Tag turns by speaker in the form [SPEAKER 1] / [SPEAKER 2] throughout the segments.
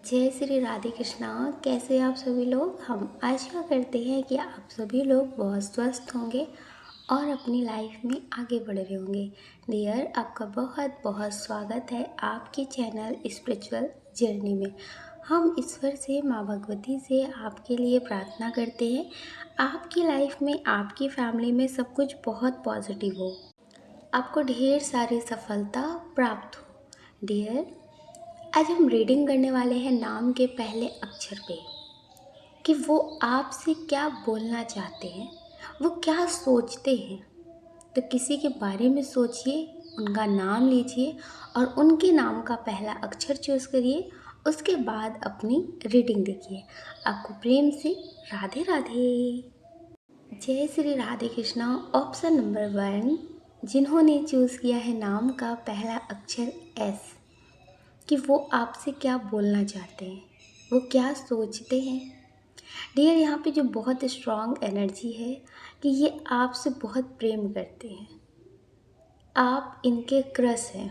[SPEAKER 1] जय श्री राधे कृष्णा। कैसे हैं आप सभी लोग। हम आशा करते हैं कि आप सभी लोग बहुत स्वस्थ होंगे और अपनी लाइफ में आगे बढ़ रहे होंगे। डियर, आपका बहुत बहुत स्वागत है आपके चैनल स्पिरिचुअल जर्नी में। हम ईश्वर से, माँ भगवती से आपके लिए प्रार्थना करते हैं आपकी लाइफ में, आपकी फैमिली में सब कुछ बहुत पॉजिटिव हो, आपको ढेर सारी सफलता प्राप्त हो। डियर, आज हम रीडिंग करने वाले हैं नाम के पहले अक्षर पे कि वो आपसे क्या बोलना चाहते हैं, वो क्या सोचते हैं। तो किसी के बारे में सोचिए, उनका नाम लीजिए और उनके नाम का पहला अक्षर चूज करिए। उसके बाद अपनी रीडिंग देखिए। आपको प्रेम से राधे राधे। जय श्री राधे कृष्णा। ऑप्शन नंबर 1, जिन्होंने चूज़ किया है नाम का पहला अक्षर एस, कि वो आपसे क्या बोलना चाहते हैं, वो क्या सोचते हैं। डियर, यहाँ पे जो बहुत स्ट्रॉन्ग एनर्जी है कि ये आपसे बहुत प्रेम करते हैं, आप इनके क्रश हैं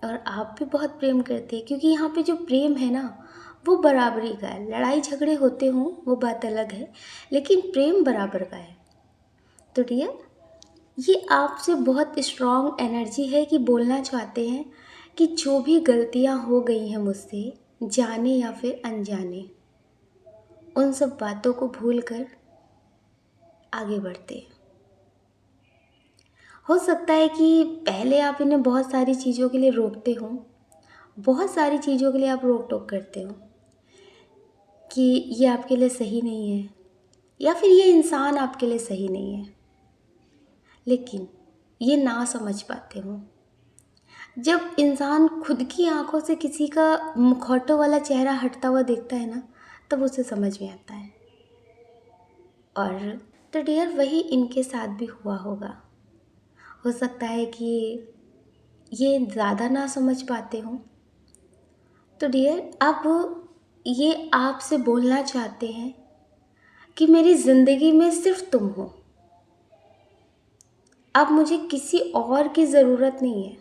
[SPEAKER 1] और आप भी बहुत प्रेम करते हैं। क्योंकि यहाँ पे जो प्रेम है ना, वो बराबरी का है। लड़ाई झगड़े होते हों वो बात अलग है, लेकिन प्रेम बराबर का है। तो डियर, ये आपसे बहुत स्ट्रॉन्ग एनर्जी है कि बोलना चाहते हैं कि जो भी गलतियां हो गई हैं मुझसे, जाने या फिर अनजाने, उन सब बातों को भूलकर आगे बढ़ते हैं। हो सकता है कि पहले आप इन्हें बहुत सारी चीज़ों के लिए रोकते हो, बहुत सारी चीज़ों के लिए आप रोक टोक करते हो कि ये आपके लिए सही नहीं है या फिर ये इंसान आपके लिए सही नहीं है, लेकिन ये ना समझ पाते हो। जब इंसान खुद की आंखों से किसी का मुखौटों वाला चेहरा हटता हुआ देखता है ना, तब उसे समझ में आता है। और तो डियर, वही इनके साथ भी हुआ होगा। हो सकता है कि ये ज़्यादा ना समझ पाते हो। तो डियर, अब ये आपसे बोलना चाहते हैं कि मेरी ज़िंदगी में सिर्फ तुम हो, अब मुझे किसी और की ज़रूरत नहीं है,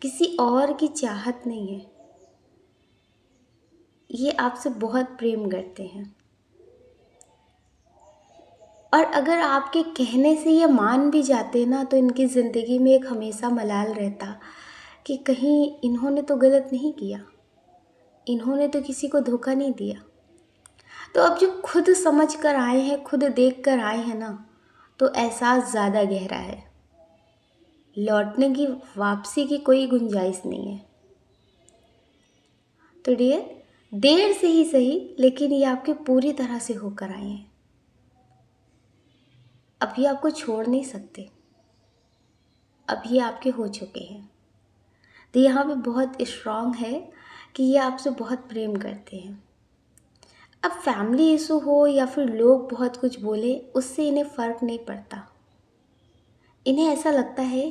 [SPEAKER 1] किसी और की चाहत नहीं है। ये आपसे बहुत प्रेम करते हैं और अगर आपके कहने से ये मान भी जाते ना, तो इनकी ज़िंदगी में एक हमेशा मलाल रहता कि कहीं इन्होंने तो गलत नहीं किया, इन्होंने तो किसी को धोखा नहीं दिया। तो अब जो खुद समझ कर आए हैं, खुद देख कर आए हैं ना, तो एहसास ज़्यादा गहरा है। लौटने की, वापसी की कोई गुंजाइश नहीं है। तो डियर, देर से ही सही, लेकिन ये आपके पूरी तरह से होकर आए हैं। अब ये आपको छोड़ नहीं सकते, अब ये आपके हो चुके हैं। तो यहाँ पे बहुत स्ट्रॉन्ग है कि ये आपसे बहुत प्रेम करते हैं। अब फैमिली इशू हो या फिर लोग बहुत कुछ बोले, उससे इन्हें फ़र्क नहीं पड़ता। इन्हें ऐसा लगता है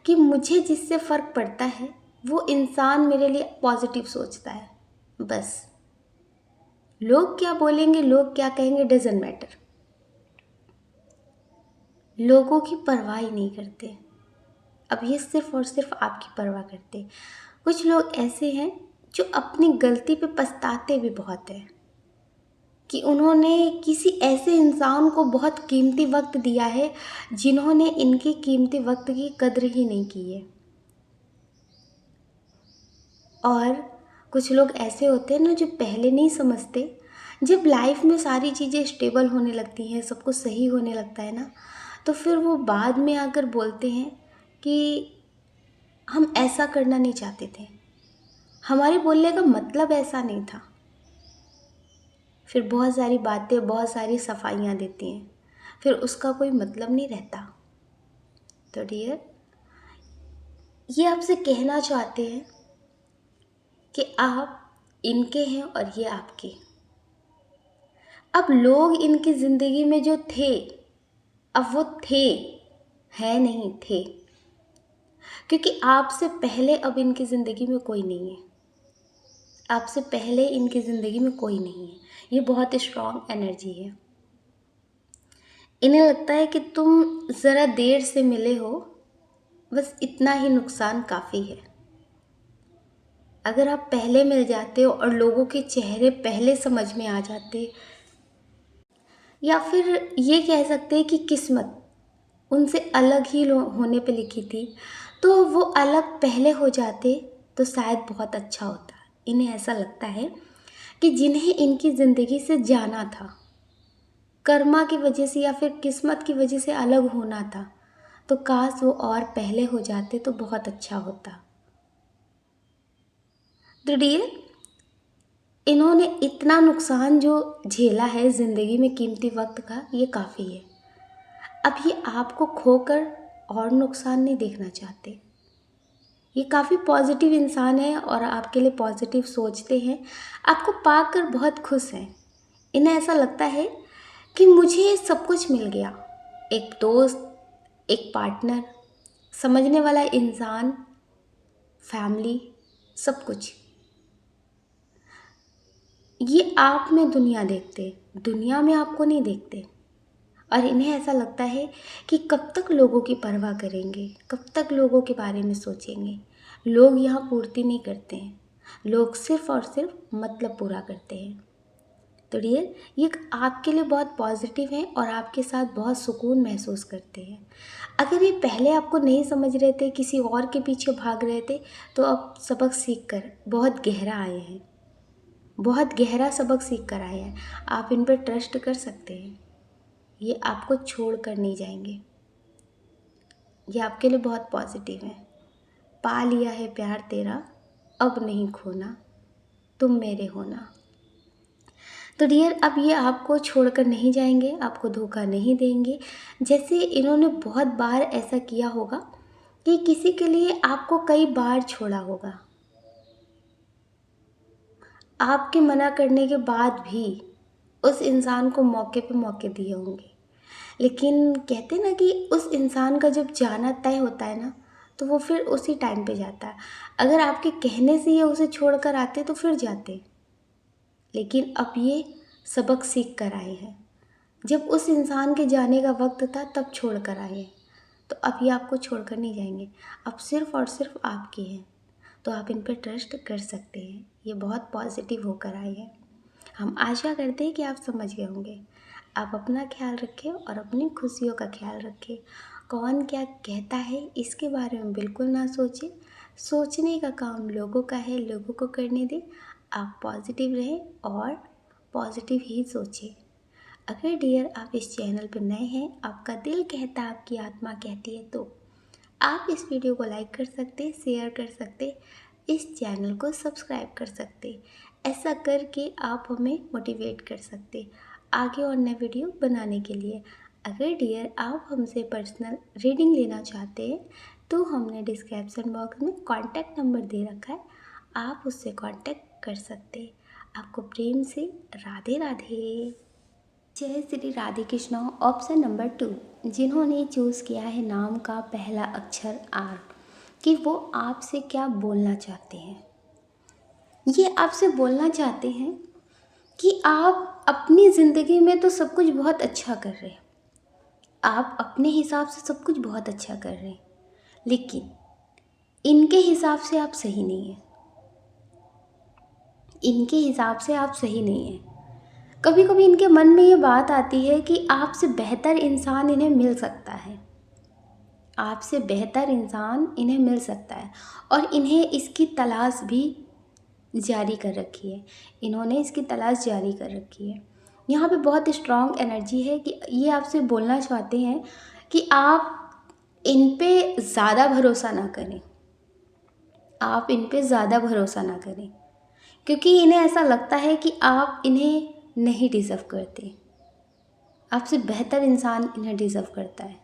[SPEAKER 1] कि मुझे जिससे फ़र्क पड़ता है वो इंसान मेरे लिए पॉजिटिव सोचता है। बस लोग क्या बोलेंगे, लोग क्या कहेंगे, डजेंट मैटर। लोगों की परवाह ही नहीं करते। अब ये सिर्फ और सिर्फ आपकी परवाह करते। कुछ लोग ऐसे हैं जो अपनी गलती पे पछताते भी बहुत हैं कि उन्होंने किसी ऐसे इंसान को बहुत कीमती वक्त दिया है जिन्होंने इनके कीमती वक्त की कद्र ही नहीं की है। और कुछ लोग ऐसे होते हैं ना जो पहले नहीं समझते, जब लाइफ में सारी चीज़ें स्टेबल होने लगती हैं, सब कुछ सही होने लगता है ना, तो फिर वो बाद में आकर बोलते हैं कि हम ऐसा करना नहीं चाहते थे, हमारे बोलने का मतलब ऐसा नहीं था। फिर बहुत सारी बातें, बहुत सारी सफाइयाँ देती हैं, फिर उसका कोई मतलब नहीं रहता। तो डियर, ये आपसे कहना चाहते हैं कि आप इनके हैं और ये आपके। अब लोग इनकी ज़िंदगी में जो थे, अब वो थे, है नहीं, थे। क्योंकि आपसे पहले अब इनकी ज़िंदगी में कोई नहीं है, आपसे पहले इनकी ज़िंदगी में कोई नहीं है। ये बहुत स्ट्रॉन्ग एनर्जी है। इन्हें लगता है कि तुम ज़रा देर से मिले हो, बस इतना ही नुकसान काफ़ी है। अगर आप पहले मिल जाते हो और लोगों के चेहरे पहले समझ में आ जाते, या फिर ये कह सकते हैं कि किस्मत उनसे अलग ही होने पे लिखी थी, तो वो अलग पहले हो जाते तो शायद बहुत अच्छा होता। इन्हें ऐसा लगता है कि जिन्हें इनकी ज़िंदगी से जाना था, कर्मा की वजह से या फिर किस्मत की वजह से अलग होना था, तो काश वो और पहले हो जाते तो बहुत अच्छा होता। तो डियर, इन्होंने इतना नुकसान जो झेला है ज़िंदगी में कीमती वक्त का, ये काफ़ी है। अब ये आपको खोकर और नुकसान नहीं देखना चाहते। ये काफ़ी पॉजिटिव इंसान है और आपके लिए पॉजिटिव सोचते हैं, आपको पाकर बहुत खुश हैं। इन्हें ऐसा लगता है कि मुझे सब कुछ मिल गया, एक दोस्त, एक पार्टनर, समझने वाला इंसान, फैमिली, सब कुछ। ये आप में दुनिया देखते, दुनिया में आपको नहीं देखते। और इन्हें ऐसा लगता है कि कब तक लोगों की परवाह करेंगे, कब तक लोगों के बारे में सोचेंगे। लोग यहाँ पूर्ति नहीं करते हैं, लोग सिर्फ़ और सिर्फ मतलब पूरा करते हैं। तो डियर, ये आपके लिए बहुत पॉजिटिव है और आपके साथ बहुत सुकून महसूस करते हैं। अगर ये पहले आपको नहीं समझ रहे थे, किसी और के पीछे भाग रहे थे, तो अब सबक सीख कर बहुत गहरा आए हैं, बहुत गहरा सबक सीख कर आए हैं। आप इन पर ट्रस्ट कर सकते हैं, ये आपको छोड़ कर नहीं जाएंगे। ये आपके लिए बहुत पॉजिटिव है। पा लिया है प्यार तेरा, अब नहीं खोना, तुम मेरे होना। तो डियर, अब ये आपको छोड़कर नहीं जाएंगे, आपको धोखा नहीं देंगे। जैसे इन्होंने बहुत बार ऐसा किया होगा कि किसी के लिए आपको कई बार छोड़ा होगा, आपके मना करने के बाद भी उस इंसान को मौके पे मौके दिए होंगे। लेकिन कहते ना कि उस इंसान का जब जाना तय होता है ना, तो वो फिर उसी टाइम पे जाता है। अगर आपके कहने से ये उसे छोड़ कर आते तो फिर जाते, लेकिन अब ये सबक सीख कर आए हैं। जब उस इंसान के जाने का वक्त था तब छोड़ कर आए हैं, तो अब ये आपको छोड़ कर नहीं जाएंगे। अब सिर्फ़ और सिर्फ आपके हैं, तो आप इन पर ट्रस्ट कर सकते हैं। ये बहुत पॉजिटिव होकर आए हैं। हम आशा करते हैं कि आप समझ गए होंगे। आप अपना ख्याल रखें और अपनी खुशियों का ख्याल रखें। कौन क्या कहता है इसके बारे में बिल्कुल ना सोचें। सोचने का काम लोगों का है, लोगों को करने दें। आप पॉजिटिव रहें और पॉजिटिव ही सोचें। अगर डियर आप इस चैनल पर नए हैं, आपका दिल कहता है, आपकी आत्मा कहती है, तो आप इस वीडियो को लाइक कर सकते, शेयर कर सकते, इस चैनल को सब्सक्राइब कर सकते। ऐसा करके आप हमें मोटिवेट कर सकते आगे और नए वीडियो बनाने के लिए। अगर डियर आप हमसे पर्सनल रीडिंग लेना चाहते हैं, तो हमने डिस्क्रिप्शन बॉक्स में कॉन्टैक्ट नंबर दे रखा है, आप उससे कॉन्टैक्ट कर सकते। आपको प्रेम से राधे राधे। जय श्री राधे कृष्ण। ऑप्शन नंबर 2, जिन्होंने चूज़ किया है नाम का पहला अक्षर आर, कि वो आपसे क्या बोलना चाहते हैं। ये आपसे बोलना चाहते हैं कि आप अपनी ज़िंदगी में तो सब कुछ बहुत अच्छा कर रहे हैं, आप अपने हिसाब से सब कुछ बहुत अच्छा कर रहे हैं, लेकिन इनके हिसाब से आप सही नहीं हैं, इनके हिसाब से आप सही नहीं हैं। कभी कभी इनके मन में ये बात आती है कि आपसे बेहतर इंसान इन्हें मिल सकता है, आपसे बेहतर इंसान इन्हें मिल सकता है, और इन्हें इसकी तलाश भी जारी कर रखी है, इन्होंने इसकी तलाश जारी कर रखी है। यहाँ पे बहुत स्ट्रॉन्ग एनर्जी है कि ये आपसे बोलना चाहते हैं कि आप इन पे ज़्यादा भरोसा ना करें, आप इन पे ज़्यादा भरोसा ना करें, क्योंकि इन्हें ऐसा लगता है कि आप इन्हें नहीं डिज़र्व करते, आपसे बेहतर इंसान इन्हें डिज़र्व करता है।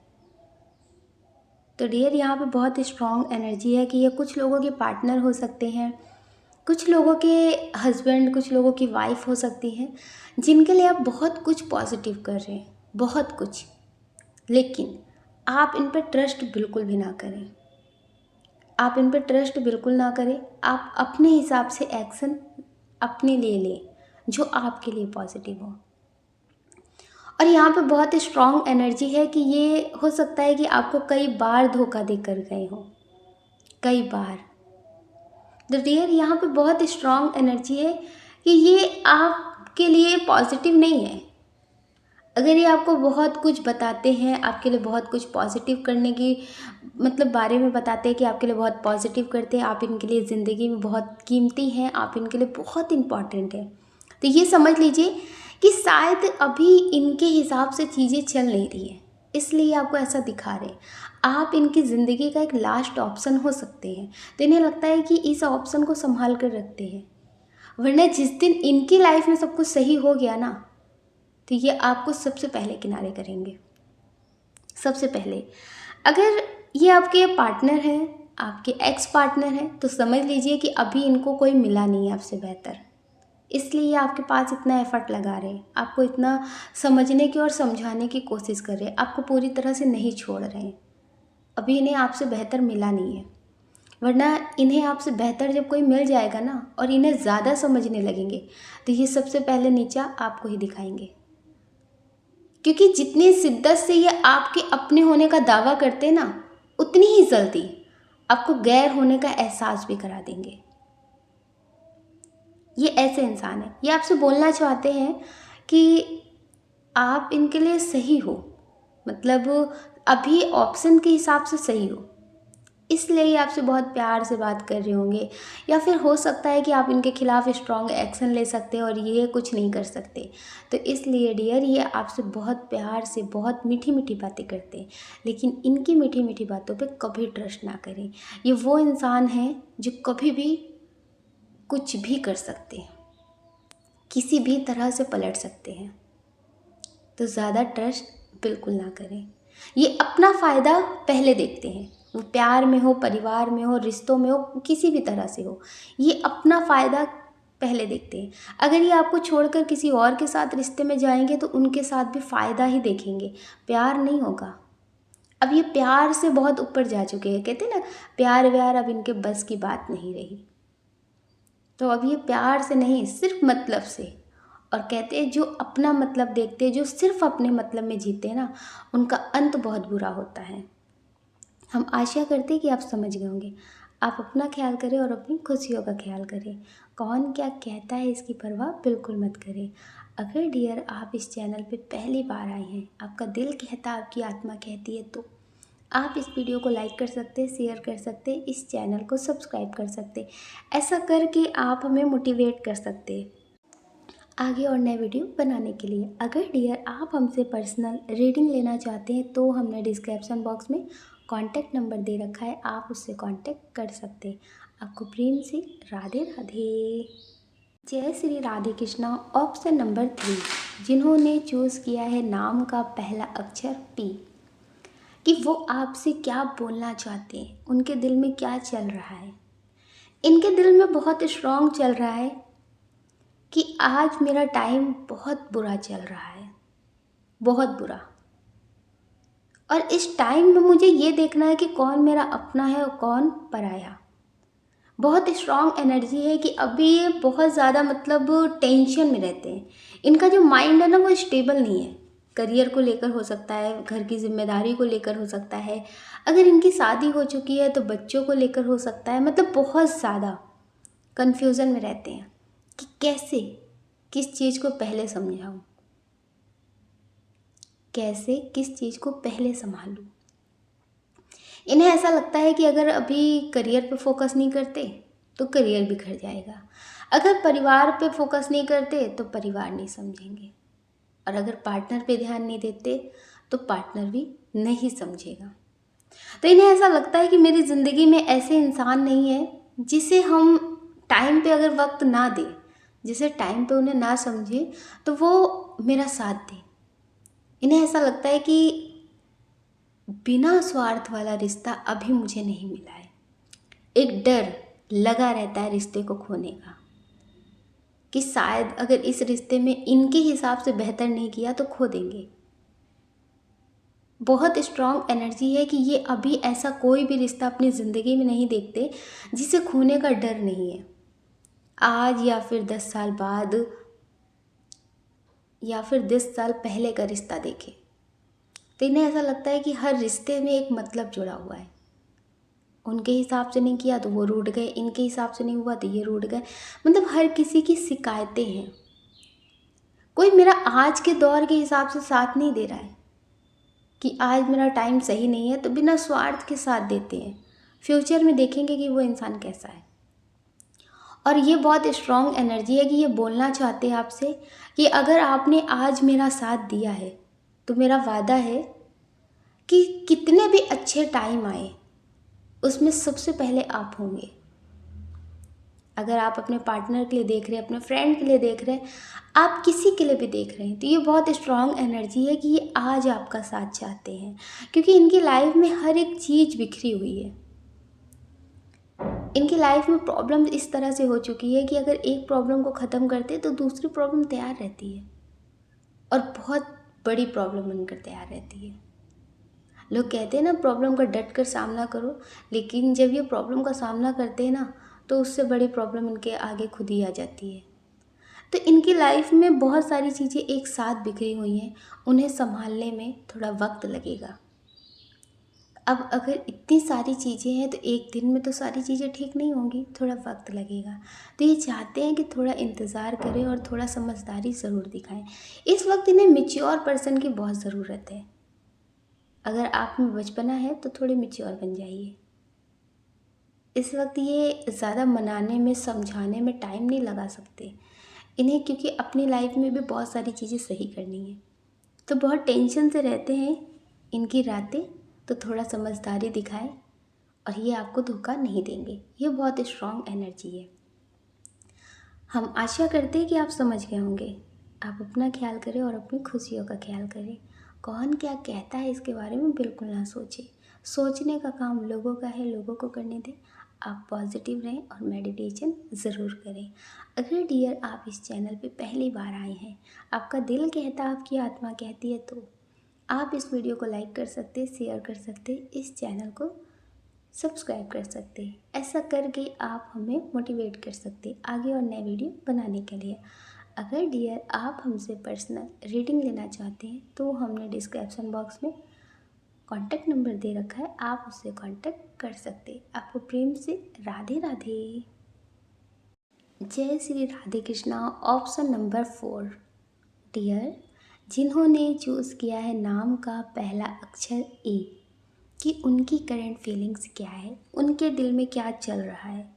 [SPEAKER 1] तो डियर, यहाँ पे बहुत स्ट्रॉन्ग एनर्जी है कि ये कुछ लोगों के पार्टनर हो सकते हैं, कुछ लोगों के हस्बैंड, कुछ लोगों की वाइफ हो सकती हैं, जिनके लिए आप बहुत कुछ पॉजिटिव कर रहे हैं, बहुत कुछ, लेकिन आप इन पर ट्रस्ट बिल्कुल भी ना करें, आप इन पर ट्रस्ट बिल्कुल ना करें। आप अपने हिसाब से एक्शन अपने लिए लें जो आपके लिए पॉजिटिव हो। और यहाँ पे बहुत स्ट्रॉन्ग एनर्जी है कि ये हो सकता है कि आपको कई बार धोखा देकर गए हो, कई बार, तो डियर यहाँ पे बहुत स्ट्रॉन्ग एनर्जी है कि ये आपके लिए पॉजिटिव नहीं है। अगर ये आपको बहुत कुछ बताते हैं, आपके लिए बहुत कुछ पॉजिटिव करने की मतलब बारे में बताते हैं कि आपके लिए बहुत पॉजिटिव करते हैं, आप इनके लिए ज़िंदगी में बहुत कीमती हैं, आप इनके लिए बहुत इम्पॉर्टेंट हैं, तो ये समझ लीजिए कि शायद अभी इनके हिसाब से चीज़ें चल नहीं रही हैं, इसलिए आपको ऐसा दिखा रहे हैं। आप इनकी ज़िंदगी का एक लास्ट ऑप्शन हो सकते हैं, तो इन्हें लगता है कि इस ऑप्शन को संभाल कर रखते हैं, वरना जिस दिन इनकी लाइफ में सब कुछ सही हो गया ना, तो ये आपको सबसे पहले किनारे करेंगे। सबसे पहले अगर ये आपके पार्टनर हैं, आपके एक्स पार्टनर हैं, तो समझ लीजिए कि अभी इनको कोई मिला नहीं है आपसे बेहतर, इसलिए ये आपके पास इतना एफर्ट लगा रहे हैं, आपको इतना समझने की और समझाने की कोशिश कर रहे हैं, आपको पूरी तरह से नहीं छोड़ रहे हैं। अभी इन्हें आपसे बेहतर मिला नहीं है, वरना इन्हें आपसे बेहतर जब कोई मिल जाएगा ना और इन्हें ज़्यादा समझने लगेंगे, तो ये सबसे पहले नीचा आपको ही दिखाएंगे। क्योंकि जितनी शिद्दत से ये आपके अपने होने का दावा करते हैं ना, उतनी ही जल्दी आपको गैर होने का एहसास भी करा देंगे। ये ऐसे इंसान है, ये आपसे बोलना चाहते हैं कि आप इनके लिए सही हो, मतलब अभी ऑप्शन के हिसाब से सही हो, इसलिए ये आपसे बहुत प्यार से बात कर रहे होंगे। या फिर हो सकता है कि आप इनके खिलाफ स्ट्रॉन्ग एक्शन ले सकते हैं और ये कुछ नहीं कर सकते, तो इसलिए डियर ये आपसे बहुत प्यार से बहुत मीठी मीठी बातें करते हैं, लेकिन इनकी मीठी मीठी बातों पे कभी ट्रस्ट ना करें। ये वो इंसान हैं जो कभी भी कुछ भी कर सकते हैं, किसी भी तरह से पलट सकते हैं, तो ज़्यादा ट्रस्ट बिल्कुल ना करें। ये अपना फ़ायदा पहले देखते हैं, वो प्यार में हो, परिवार में हो, रिश्तों में हो, किसी भी तरह से हो, ये अपना फ़ायदा पहले देखते हैं। अगर ये आपको छोड़कर किसी और के साथ रिश्ते में जाएंगे तो उनके साथ भी फ़ायदा ही देखेंगे, प्यार नहीं होगा। अब ये प्यार से बहुत ऊपर जा चुके हैं, कहते हैं ना प्यार व्यार अब इनके बस की बात नहीं रही। तो अब ये प्यार से नहीं, सिर्फ मतलब से, और कहते हैं जो अपना मतलब देखते हैं, जो सिर्फ अपने मतलब में जीते हैं ना, उनका अंत बहुत बुरा होता है। हम आशा करते हैं कि आप समझ गए होंगे। आप अपना ख्याल करें और अपनी खुशियों का ख्याल करें। कौन क्या कहता है इसकी परवाह बिल्कुल मत करें। अगर डियर आप इस चैनल पे पहली बार आए हैं, आपका दिल कहता, आपकी आत्मा कहती है, तो आप इस वीडियो को लाइक कर सकते हैं, शेयर कर सकते हैं, इस चैनल को सब्सक्राइब कर सकते हैं। ऐसा करके आप हमें मोटिवेट कर सकते हैं आगे और नए वीडियो बनाने के लिए। अगर डियर आप हमसे पर्सनल रीडिंग लेना चाहते हैं तो हमने डिस्क्रिप्शन बॉक्स में कॉन्टैक्ट नंबर दे रखा है, आप उससे कॉन्टैक्ट कर सकते हैं। आपको प्रेम से राधे राधे। जय श्री राधे कृष्णा। ऑप्शन नंबर 3, जिन्होंने चूज़ किया है नाम का पहला अक्षर P, कि वो आपसे क्या बोलना चाहते हैं, उनके दिल में क्या चल रहा है। इनके दिल में बहुत स्ट्रॉन्ग चल रहा है कि आज मेरा टाइम बहुत बुरा चल रहा है, बहुत बुरा, और इस टाइम में मुझे ये देखना है कि कौन मेरा अपना है और कौन पराया। बहुत स्ट्रॉन्ग एनर्जी है कि अभी ये बहुत ज़्यादा मतलब टेंशन में रहते हैं। इनका जो माइंड है ना वो स्टेबल नहीं है। करियर को लेकर हो सकता है, घर की जिम्मेदारी को लेकर हो सकता है, अगर इनकी शादी हो चुकी है तो बच्चों को लेकर हो सकता है, मतलब बहुत ज़्यादा कन्फ्यूज़न में रहते हैं कि कैसे किस चीज़ को पहले समझाऊँ, कैसे किस चीज़ को पहले संभालूँ। इन्हें ऐसा लगता है कि अगर अभी करियर पे फोकस नहीं करते तो करियर बिखर जाएगा, अगर परिवार पे फोकस नहीं करते तो परिवार नहीं समझेंगे, और अगर पार्टनर पे ध्यान नहीं देते तो पार्टनर भी नहीं समझेगा। तो इन्हें ऐसा लगता है कि मेरी ज़िंदगी में ऐसे इंसान नहीं है जिसे हम टाइम पे अगर वक्त ना दें, जिसे टाइम पे उन्हें ना समझे तो वो मेरा साथ दे। इन्हें ऐसा लगता है कि बिना स्वार्थ वाला रिश्ता अभी मुझे नहीं मिला है। एक डर लगा रहता है रिश्ते को खोने का, कि शायद अगर इस रिश्ते में इनके हिसाब से बेहतर नहीं किया तो खो देंगे। बहुत स्ट्रॉन्ग एनर्जी है कि ये अभी ऐसा कोई भी रिश्ता अपनी ज़िंदगी में नहीं देखते जिसे खोने का डर नहीं है। आज या फिर 10 साल बाद या फिर 10 साल पहले का रिश्ता देखें तो इन्हें ऐसा लगता है कि हर रिश्ते में एक मतलब जुड़ा हुआ है। उनके हिसाब से नहीं किया तो वो रूठ गए, इनके हिसाब से नहीं हुआ तो ये रूठ गए। मतलब हर किसी की शिकायतें हैं। कोई मेरा आज के दौर के हिसाब से साथ नहीं दे रहा है कि आज मेरा टाइम सही नहीं है तो बिना स्वार्थ के साथ देते हैं। फ्यूचर में देखेंगे कि वो इंसान कैसा है। और ये बहुत स्ट्रॉन्ग एनर्जी है कि ये बोलना चाहते हैं आपसे कि अगर आपने आज मेरा साथ दिया है तो मेरा वादा है कि कितने भी अच्छे टाइम आए उसमें सबसे पहले आप होंगे। अगर आप अपने पार्टनर के लिए देख रहे हैं, अपने फ्रेंड के लिए देख रहे हैं, आप किसी के लिए भी देख रहे हैं, तो ये बहुत स्ट्रॉन्ग एनर्जी है कि ये आज आपका साथ चाहते हैं। क्योंकि इनकी लाइफ में हर एक चीज़ बिखरी हुई है। इनकी लाइफ में प्रॉब्लम इस तरह से हो चुकी है कि अगर एक प्रॉब्लम को ख़त्म करते तो दूसरी प्रॉब्लम तैयार रहती है, और बहुत बड़ी प्रॉब्लम बनकर तैयार रहती है। लोग कहते हैं ना, प्रॉब्लम का डट कर सामना करो, लेकिन जब ये प्रॉब्लम का सामना करते हैं ना तो उससे बड़ी प्रॉब्लम इनके आगे खुद ही आ जाती है। तो इनकी लाइफ में बहुत सारी चीज़ें एक साथ बिखरी हुई हैं, उन्हें संभालने में थोड़ा वक्त लगेगा। अब अगर इतनी सारी चीज़ें हैं तो एक दिन में तो सारी चीज़ें ठीक नहीं होंगी, थोड़ा वक्त लगेगा। तो ये चाहते हैं कि थोड़ा इंतज़ार करें और थोड़ा समझदारी ज़रूर दिखाएं। इस वक्त इन्हें मैच्योर पर्सन की बहुत ज़रूरत है। अगर आप में बचपना है तो थोड़े मैच्योर बन जाइए। इस वक्त ये ज़्यादा मनाने में, समझाने में टाइम नहीं लगा सकते इन्हें, क्योंकि अपनी लाइफ में भी बहुत सारी चीज़ें सही करनी है। तो बहुत टेंशन से रहते हैं इनकी रातें। तो थोड़ा समझदारी दिखाएं और ये आपको धोखा नहीं देंगे। ये बहुत स्ट्रॉन्ग एनर्जी है। हम आशा करते हैं कि आप समझ गए होंगे। आप अपना ख्याल करें और अपनी खुशियों का ख्याल करें। कौन क्या कहता है इसके बारे में बिल्कुल ना सोचें। सोचने का काम लोगों का है, लोगों को करने दें। आप पॉजिटिव रहें और मेडिटेशन ज़रूर करें। अगर डियर आप इस चैनल पे पहली बार आए हैं, आपका दिल कहता, आपकी आत्मा कहती है, तो आप इस वीडियो को लाइक कर सकते, शेयर कर सकते, इस चैनल को सब्सक्राइब कर सकते हैं। ऐसा करके आप हमें मोटिवेट कर सकते आगे और नए वीडियो बनाने के लिए। अगर डियर आप हमसे पर्सनल रीडिंग लेना चाहते हैं तो हमने डिस्क्रिप्शन बॉक्स में कॉन्टैक्ट नंबर दे रखा है, आप उससे कॉन्टैक्ट कर सकते हैं। आपको प्रेम से राधे राधे। जय Shri Radhe Krishna. Option number 4, dear जिन्होंने चूज़ किया है नाम का पहला अक्षर ए, कि उनकी करंट फीलिंग्स क्या है, उनके दिल में क्या चल रहा है।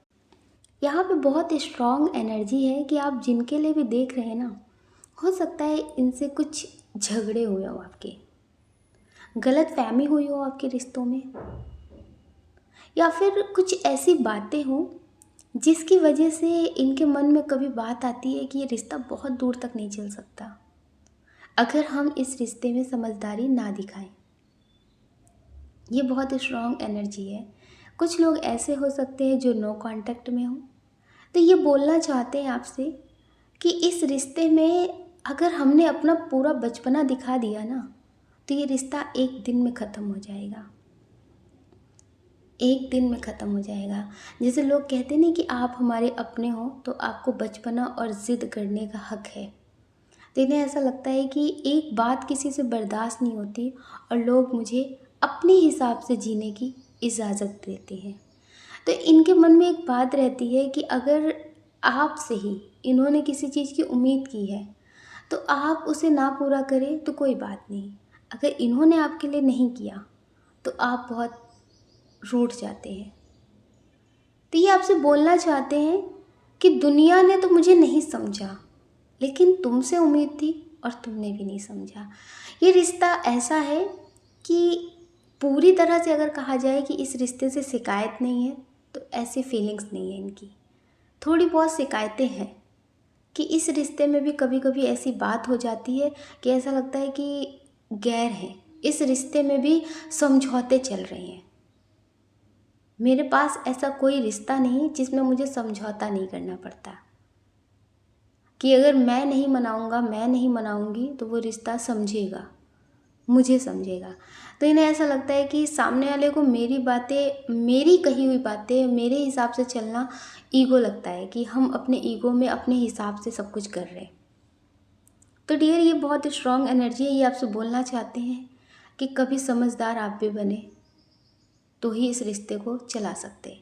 [SPEAKER 1] यहाँ पे बहुत स्ट्रॉन्ग एनर्जी है कि आप जिनके लिए भी देख रहे हैं ना, हो सकता है इनसे कुछ झगड़े हुए हो, आपके गलत फहमी हुई हो आपके रिश्तों में, या फिर कुछ ऐसी बातें हों जिसकी वजह से इनके मन में कभी बात आती है कि ये रिश्ता बहुत दूर तक नहीं चल सकता अगर हम इस रिश्ते में समझदारी ना दिखाएं। ये बहुत स्ट्रॉन्ग एनर्जी है। कुछ लोग ऐसे हो सकते हैं जो नो कांटेक्ट में हो, तो ये बोलना चाहते हैं आपसे कि इस रिश्ते में अगर हमने अपना पूरा बचपना दिखा दिया ना, तो ये रिश्ता एक दिन में ख़त्म हो जाएगा। एक दिन में ख़त्म हो जाएगा। जैसे लोग कहते नहीं कि आप हमारे अपने हो तो आपको बचपना और ज़िद करने का हक है। तो इन्हें ऐसा लगता है कि एक बात किसी से बर्दाश्त नहीं होती और लोग मुझे अपने हिसाब से जीने की इजाज़त देते हैं। तो इनके मन में एक बात रहती है कि अगर आपसे ही इन्होंने किसी चीज़ की उम्मीद की है तो आप उसे ना पूरा करें तो कोई बात नहीं। अगर इन्होंने आपके लिए नहीं किया तो आप बहुत रूठ जाते हैं। तो ये आपसे बोलना चाहते हैं कि दुनिया ने तो मुझे नहीं समझा, लेकिन तुमसे उम्मीद थी और तुमने भी नहीं समझा। ये रिश्ता ऐसा है कि पूरी तरह से अगर कहा जाए कि इस रिश्ते से शिकायत नहीं है तो ऐसी फीलिंग्स नहीं है इनकी। थोड़ी बहुत शिकायतें हैं कि इस रिश्ते में भी कभी कभी ऐसी बात हो जाती है कि ऐसा लगता है कि गैर है, इस रिश्ते में भी समझौते चल रहे हैं। मेरे पास ऐसा कोई रिश्ता नहीं जिसमें मुझे समझौता नहीं करना पड़ता, कि अगर मैं नहीं मनाऊंगा, मैं नहीं मनाऊंगी तो वो रिश्ता समझेगा, मुझे समझेगा। तो इन्हें ऐसा लगता है कि सामने वाले को मेरी बातें, मेरी कही हुई बातें, मेरे हिसाब से चलना ईगो लगता है, कि हम अपने ईगो में अपने हिसाब से सब कुछ कर रहे हैं। तो डियर ये बहुत स्ट्रॉन्ग एनर्जी है। ये आपसे बोलना चाहते हैं कि कभी समझदार आप भी बने, तो ही इस रिश्ते को चला सकते हैं।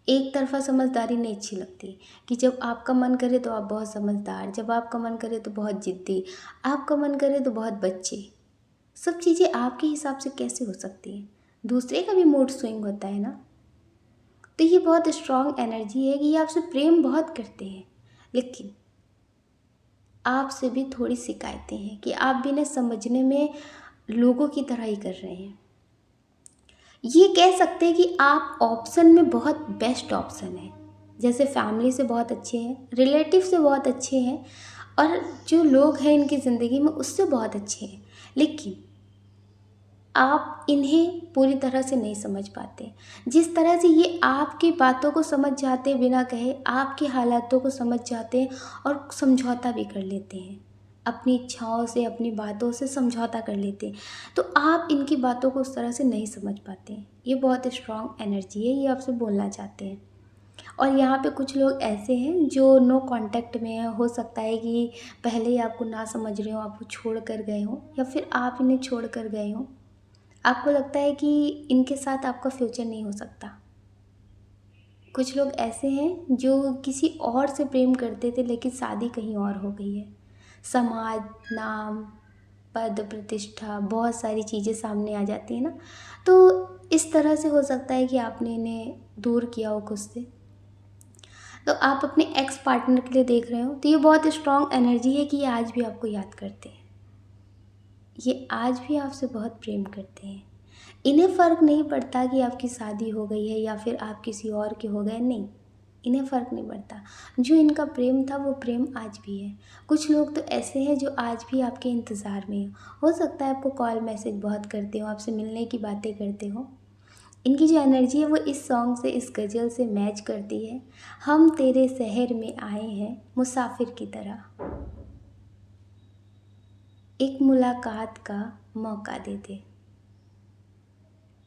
[SPEAKER 1] एक तरफा समझदारी नहीं अच्छी लगती कि जब आपका मन करे तो आप बहुत समझदार, जब आपका मन करे तो बहुत ज़िद्दी, आपका मन करे तो बहुत बच्चे। सब चीज़ें आपके हिसाब से कैसे हो सकती हैं? दूसरे का भी मूड स्विंग होता है ना। तो ये बहुत स्ट्रॉन्ग एनर्जी है कि ये आपसे प्रेम बहुत करते हैं, लेकिन आपसे भी थोड़ी शिकायतें हैं कि आप भी इन्हें समझने में लोगों की तरह ही कर रहे हैं। ये कह सकते हैं कि आप ऑप्शन में बहुत बेस्ट ऑप्शन है। जैसे फैमिली से बहुत अच्छे हैं, रिलेटिव से बहुत अच्छे हैं, और जो लोग हैं इनकी ज़िंदगी में उससे बहुत अच्छे हैं, लेकिन आप इन्हें पूरी तरह से नहीं समझ पाते। जिस तरह से ये आपकी बातों को समझ जाते हैं बिना कहे, आपके हालातों को समझ जाते हैं और समझौता भी कर लेते हैं। अपनी इच्छाओं से, अपनी बातों से समझौता कर लेते हैं। तो आप इनकी बातों को उस तरह से नहीं समझ पाते हैं। ये बहुत स्ट्रॉन्ग एनर्जी है, ये आपसे बोलना चाहते हैं। और यहाँ पे कुछ लोग ऐसे हैं जो नो कांटेक्ट में हैं। हो सकता है कि पहले ही आपको ना समझ रहे हो, आपको छोड़ कर गए हों, या फिर आप इन्हें छोड़ कर गए हों। आपको लगता है कि इनके साथ आपका फ्यूचर नहीं हो सकता। कुछ लोग ऐसे हैं जो किसी और से प्रेम करते थे, लेकिन शादी कहीं और हो गई है। समाज, नाम, पद, प्रतिष्ठा, बहुत सारी चीज़ें सामने आ जाती हैं ना। तो इस तरह से हो सकता है कि आपने इन्हें दूर किया हो खुद से। तो आप अपने एक्स पार्टनर के लिए देख रहे हो, तो ये बहुत स्ट्रॉन्ग एनर्जी है कि ये आज भी आपको याद करते हैं। ये आज भी आपसे बहुत प्रेम करते हैं। इन्हें फ़र्क नहीं पड़ता कि आपकी शादी हो गई है या फिर आप किसी और के हो गए, नहीं, इन्हें फ़र्क नहीं पड़ता। जो इनका प्रेम था वो प्रेम आज भी है। कुछ लोग तो ऐसे हैं जो आज भी आपके इंतज़ार में हैं। हो सकता है आपको कॉल मैसेज बहुत करते हो, आपसे मिलने की बातें करते हो। इनकी जो एनर्जी है वो इस सॉन्ग से, इस गज़ल से मैच करती है। हम तेरे शहर में आए हैं मुसाफिर की तरह, एक मुलाकात का मौका दे दे।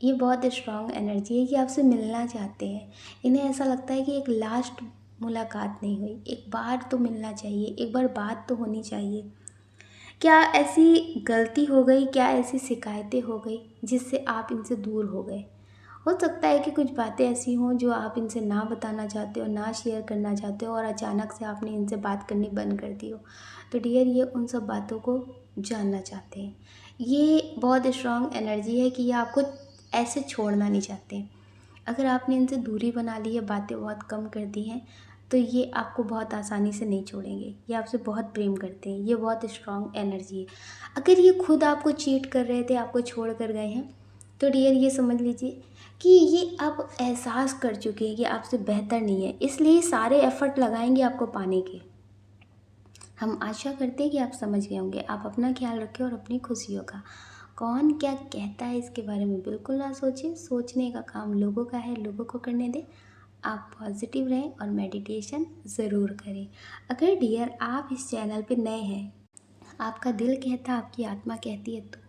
[SPEAKER 1] ये बहुत स्ट्रॉन्ग एनर्जी है कि आपसे मिलना चाहते हैं। इन्हें ऐसा लगता है कि एक लास्ट मुलाकात नहीं हुई, एक बार तो मिलना चाहिए, एक बार बात तो होनी चाहिए। क्या ऐसी गलती हो गई, क्या ऐसी शिकायतें हो गई जिससे आप इनसे दूर हो गए? हो सकता है कि कुछ बातें ऐसी हों जो आप इनसे ना बताना चाहते हो, ना शेयर करना चाहते हो, और अचानक से आपने इनसे बात करनी बंद कर दी हो। तो डियर, ये उन सब बातों को जानना चाहते हैं। ये बहुत स्ट्रॉन्ग एनर्जी है कि ये आपको ऐसे छोड़ना नहीं चाहते। अगर आपने इनसे दूरी बना ली है, बातें बहुत कम कर दी हैं, तो ये आपको बहुत आसानी से नहीं छोड़ेंगे। ये आपसे बहुत प्रेम करते हैं। ये बहुत स्ट्रॉन्ग एनर्जी है। अगर ये खुद आपको चीट कर रहे थे, आपको छोड़ कर गए हैं, तो डियर ये समझ लीजिए कि ये अब एहसास कर चुके हैं कि आपसे बेहतर नहीं है, इसलिए सारे एफ़र्ट लगाएंगे आपको पाने के। हम आशा करते हैं कि आप समझ गए होंगे। आप अपना ख्याल रखें और अपनी खुशियों का। कौन क्या कहता है इसके बारे में बिल्कुल ना सोचें। सोचने का काम लोगों का है, लोगों को करने दें। आप पॉजिटिव रहें और मेडिटेशन ज़रूर करें। अगर डियर आप इस चैनल पे नए हैं, आपका दिल कहता, आपकी आत्मा कहती है, तो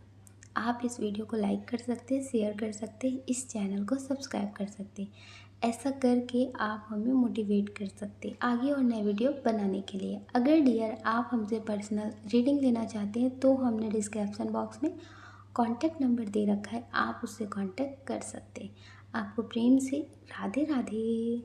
[SPEAKER 1] आप इस वीडियो को लाइक कर सकते हैं, शेयर कर सकते हैं, इस चैनल को सब्सक्राइब कर सकते हैं। ऐसा करके आप हमें मोटिवेट कर सकते हैं आगे और नए वीडियो बनाने के लिए। अगर डियर आप हमसे पर्सनल रीडिंग लेना चाहते हैं, तो हमने डिस्क्रिप्शन बॉक्स में कॉन्टैक्ट नंबर दे रखा है, आप उससे कॉन्टैक्ट कर सकते हैं। आपको प्रेम से राधे राधे।